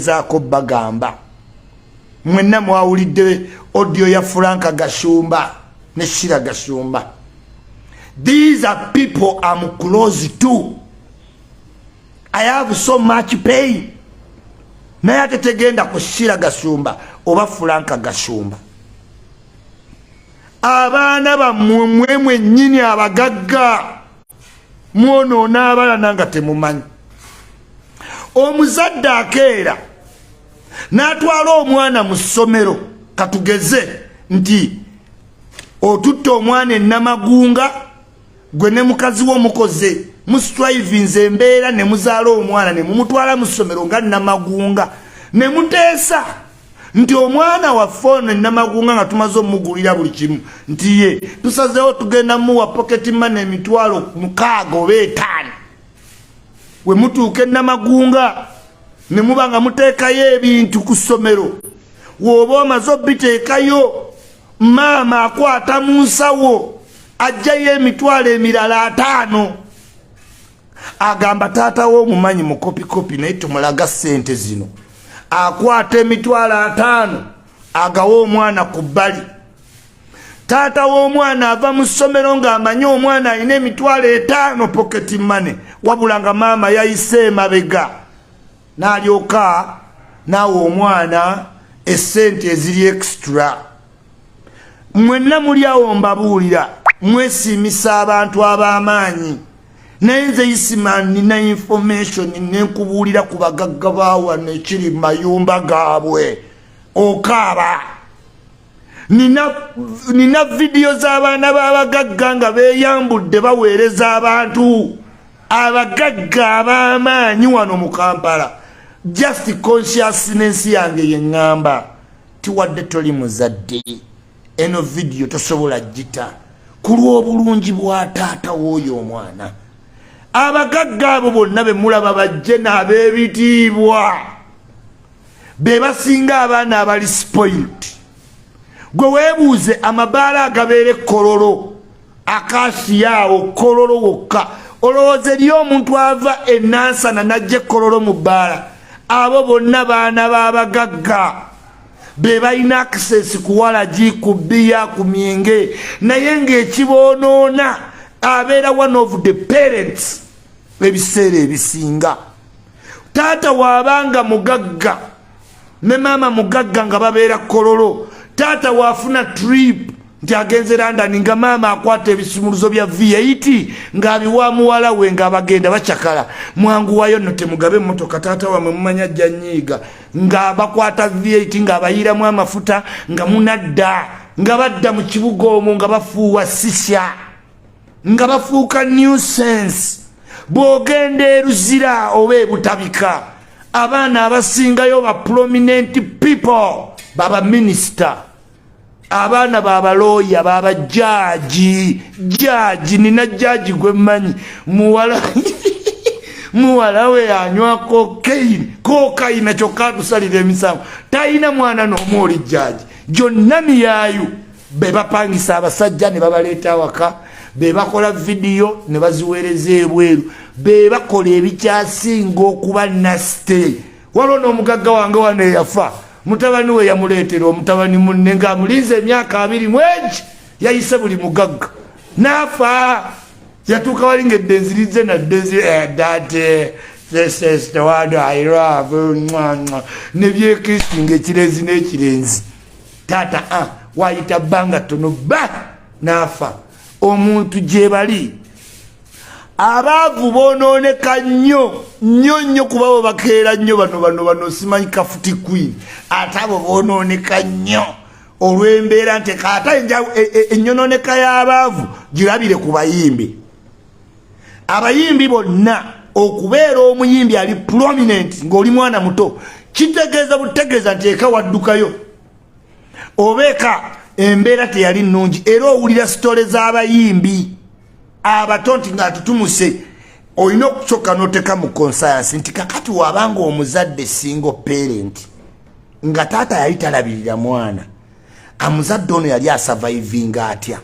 gezaako bagamba mwenna mwawulidde audio ya Franka Gashumba ne Shira Gashumba. These are people I'm close to. I have so much pain. Naye ate tegenda ku Shira Gashumba oba Franka Gashumba. Abaana bammwe mwennyini abagagga mwonoona abaana nga temumanyi. Omuzadde akeera n'atwala omwana mu ssomero katugeze nti otutta omwana ennamagunga gwe ne mukazi wo mukoze mustrivinze embeera ne muzaala omwana ne mumutwala mu ssomero nga nnamagunga ne muteesa nti omwana waffe ono ennamagunga nga tumaze omugulira buli kimu nti ye tusazeewo tugenda muwa pocket money emitwalo 6 oba 5 we mutuuka ennamagunga ne muba nga muteekayo ebintu ku ssomero w'oba omaze obiteekayo maama akwata mu nsawo ajjayo emitwalo emirala 5 agamba taata w'omumanyi mu kopikopi naye tumulaga ssente zino akwata emitwalo 5 agawa omwana ku bbali. Taata w'omwana ava mu ssomero ng'amanyi omwana alina emitwalo 5 pocket money wabula nga maama yayise emabega n'alyoka naawe omwana essente eziri extra. Mwenna muli awo mbabuulira mwesiimisa abantu ab'amaanyi naye nze Isiman nina information nenkubuulira ku bagagga bawano ekiri mayumba gaabwe okaaba. Nina video z'abaana b'abagagga nga beeyambudde baweereza abantu abagagga ab'amaanyi wano mu Kampala. Just consciousness yange yeŋŋamba tiwadde toli muzadde eno video tosobola gita ku lw'obulungi bwa taata w'oyo omwana. Abagagga abo bonna be mulaba bajje n'ab'ebitiibwa be basinga abaana abali spoiled. Gwe weebuuze amabaala agabeere kololo akasiyaawo kololo wokka olowooza eri omuntu ava enansana najje kololo mu bbaala. Abo bonna baana b'abagagga be balina access ku walagi kubya ku myenge naye ng'ekiboonoona abeera one of the parents ebiseera ebisinga. Taata waabanga mugagga ne maama mugagga nga babeera kololo. Taata waafuna trip nti agenze London nga maama akwata ebisumuluzo bya V8 ng'abiwa muwala we ng'abagenda bacakala mwanguwayo nno temugabe emmotoka taata wamwe mumanya ajja nnyiiga nga bakwata V8 ng'abayiramu amafuta nga munadda nga badda mu kibuga omwo nga bafuuwa sisya nga bafuuka nuisance bw'ogenda eruzira oba ebutabika. Abaana abasingayo ba prominent people baba minister, abaana baba lawyer, baba judge nina judge gwe mmanyi muwala we anywa cocaine kyokka tusalira emisango talina mwana n'omu oli judge. Gyonna miyaayu be bapangisa abasajja ne babaleeta awaka be bakola video ne baziweereza ebweru be bakola ebikyasinga okuba nasite. Waliwo n'omugagga wange wano eyafa mutabani we yamuleetera omutabani munne ng'amulinze emyaka 2 mwegi yayise buli mugagga n'afa. Yatuuka wali ng'eddenzirize naddeze this is the one I love ne byekrisinga ekirezi n'ekirenzi. Taata wayita bbanga ttono ba n'afa. Omuntu gye bali abaavu boonooneka nnyo kuba bo bakeera nnyo bano simanyi kafuti queen ate abo boonooneka nnyo olw'embeera nti kaata enyonooneka y'abaavu girabire ku bayimbi. Abayimbi bonna okubeera omuyimbi ali prominent ng'oli mwana muto kitegeeza butegeeza nti eka waddukayo oba eka embeera teyali nnungi era owulira sitole z'abayimbi abato nti ng'atutumuse olina okusooka n'oteeka mu conscience nti kakati wabanga omuzadde single parent nga taata yali talabirira mwana amuzadde ono yali asavaivinga atya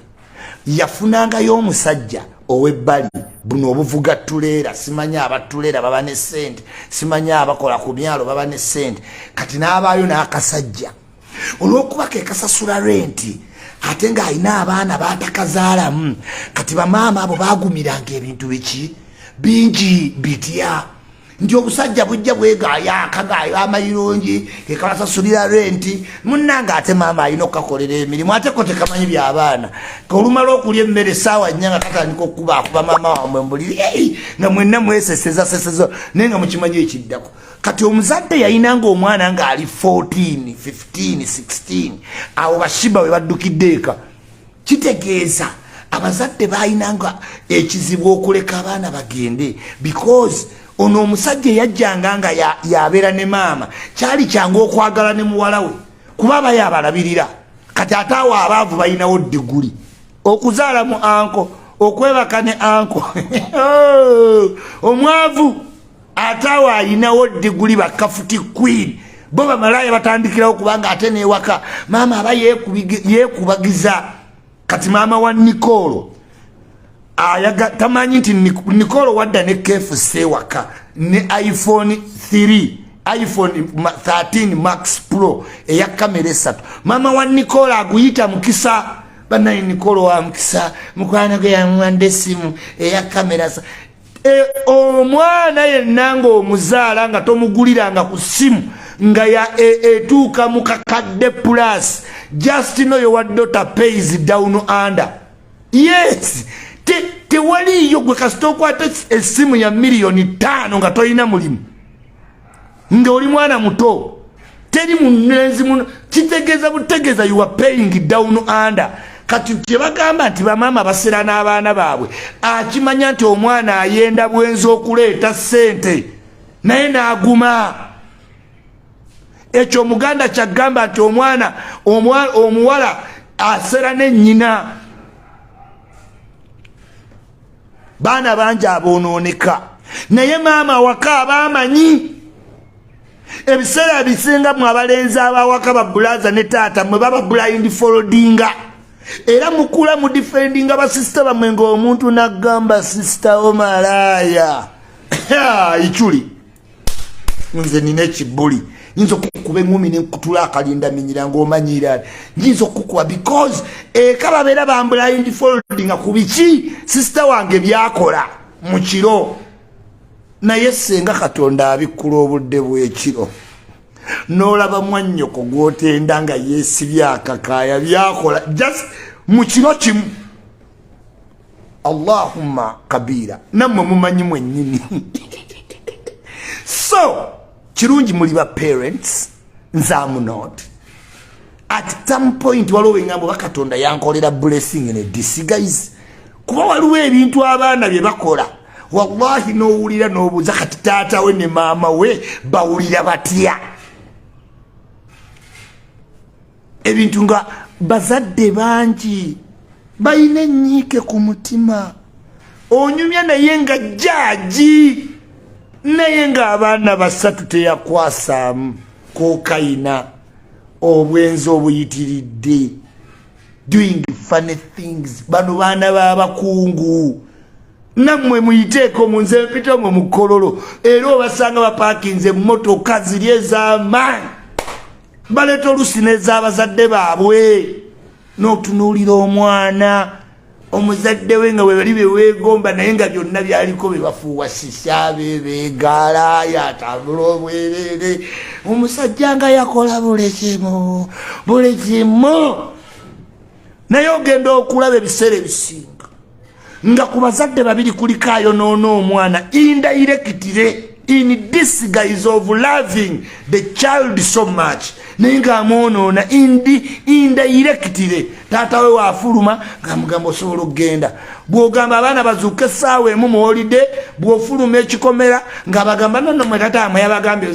yafunangayo omusajja owebbali buno obuvuga tulera simanya abatulera baba ne sente simanya abakola ku byalo baba ne sente kati n'abaayo n'akasajja olw'okuba ke kasasula renti ate ng'alina abaana baatakazaalamu kati bamaama abo baagumiranga ebintu biki bingi bitya nti obusajja bujja bwegaayaka gaayo amayirungi kekabasasulira renti munnanga ate maama alina okukakolera emirimu ate ko tekamanyi by'abaana olumala okulya emmere essaawa nnya nga katandika okukuba maama wamwe mbuliri nga mwenna mweseseza naye nga mukimanyi ekiddako kati omuzadde yayinanga omwana ng'ali 14 15 16 awo bashiba we baddukidde eka kitegeeza abazadde baayinanga ekizibu okuleka abaana bagende because ono omusajja yajjanga nga yabeera ne maama kyali kyangu okwagala ne muwala we kuba bayabalabirira kati ate awo abaavu balinawo diguli okuzaala mu anko okwebaka ne anko omwavu ate awo alinawo diguli bakafuti queen bo bamalaya batandikirawo kubanga ate newaka maama aba yeekubagiza kati maama wa Nicolo tamanyi nti Nicolo wadda ne KFC waka ne iPhone 13 Max Pro eya kamera 3 mama wa Nicolo aguyita mukisa banayi Nicolo wa mukisa mukwana gwe yamwanda esimu eya kamera omwana yennanga omuzaala nga tomuguliranga ku simu nga ya etuuka mu kakadde plus just know your daughter pays down under yes tewaliyo gwe kasita okwata essimu ya $5,000,000 nga tolina mulimu nga oli mwana muto teri munenzi muno kitegeeza butegeeza you are paying down under kati kyebagamba nti bamaama basera n'abaana baabwe akimanya nti omwana ayenda bwenzi okuleeta ssente naye n'aguma ekyo omuganda kyagamba nti omwana omuwala asera ne nnyina baana bangi aboonooneka naye maama waka abamanyi ebiseera ebisinga mu abalenzi abawaka babulaza ne taata mwe baba blind foldinga era mukula mu defendinga basisita bamwe ng'omuntu nagamba sisita omalaaya Iculi nze nina ekibuli nyinza okukuba eŋŋumi nenkutula akalinda minyira ng'omanyira nyinza okukuba because eka babeera bamblind folding ku biki sisita wange byakola mu kiro naye senga Katonda abikkula obudde bw'ekiro n'olaba mwannyoko gw'otenda nga yeesibye akakaaya byakola just mu kiro kimu Allahumma kabira nammwe mumanyi mwennyini so kirungi muli ba parents nzamu not at some point waliwo engambo Katonda yankolera blessing in this guys kuba waliwo ebintu abaana bye bakola wallahi n'owulira n'obuuza kati taata we ne maama we bawulira batya ebintu nga bazadde bangi balina ennyiike ku mutima onyumya naye nga jaaji naye ng'abaana basatu teyakwasaamu kokayina obwenzi obuyitiridde doing funny things bano baana b'abakungu nammwe muyiteeko mu nze mpita mwe mu Kololo era obasanga bapaakinze emmotoka ziri ez'amaanyi baleeta olusi n'ez'abazadde baabwe n'otunuulira omwana omuzadde we nga bwe bali beweegomba naye nga byonna byaliko be bafuuwa sisa bebeegaala yatambula obwereere omusajja nga yakola buli kimu naye ogenda okulaba ebiseera ebisinga nga ku bazadde babiri kuliko ayonoona omwana indirectly in disguise of loving the child so much naye ng'amwonoona indirectly taata we waafuluma ng'amugamba osobola okugenda bw'ogamba abaana bazuuka essaawa emu mu holiday bw'ofuluma ekikomera ng'abagamba nono mwe tataamwe yabagambye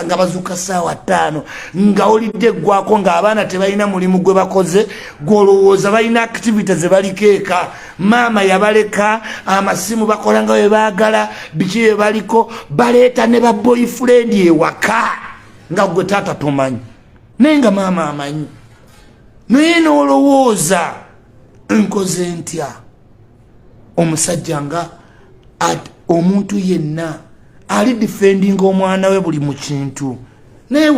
nga bazuuka ssaawa 5 nga holiday eggwako ng'abaana tebalina mulimu gwe bakoze gw'olowooza balina activity ze baliko eka maama yabaleka amasimu bakola nga bwe baagala biki bye baliko baleeta ne ba boyfriend ewaka nga gwe taata tomanyi naye nga maama amanyi naye n'olowooza nkoze ntya omusajja nga omuntu yenna ali defending omwana we buli mu kintu naye